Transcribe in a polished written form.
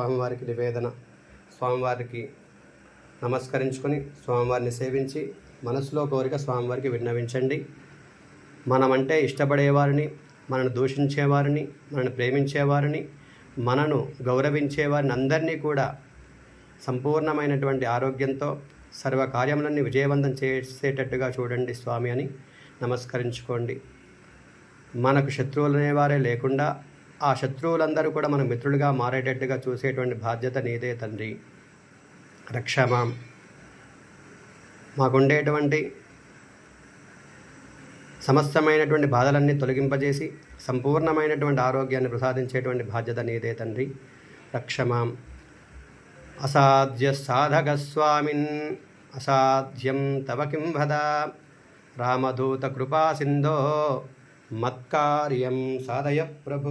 స్వామివారికి నివేదన, స్వామివారికి నమస్కరించుకొని స్వామివారిని సేవించి మనసులో కోరిక స్వామివారికి విన్నవించండి. మనమంటే ఇష్టపడేవారిని, మనను దూషించేవారిని, మనను ప్రేమించేవారిని, మనను గౌరవించేవారిని అందరినీ కూడా సంపూర్ణమైనటువంటి ఆరోగ్యంతో సర్వకార్యములన్నీ విజయవంతం చేసేటట్టుగా చూడండి స్వామి అని నమస్కరించుకోండి. మనకు శత్రువులు అనేవారే లేకుండా ఆ శత్రువులందరూ కూడా మన మిత్రులుగా మారేటట్టుగా చూసేటువంటి బాధ్యత నీదే తండ్రి. రక్షమాం. మాకుండేటువంటి సమస్తమైనటువంటి బాధలన్నీ తొలగింపజేసి సంపూర్ణమైనటువంటి ఆరోగ్యాన్ని ప్రసాదించేటువంటి బాధ్యత నీదే తండ్రి. రక్షమాం. అసాధ్య సాధక స్వామిన్ అసాధ్యం తవ కిం వద, రామదూత కృపా సింధో మత్కార్యం సాధయ ప్రభు.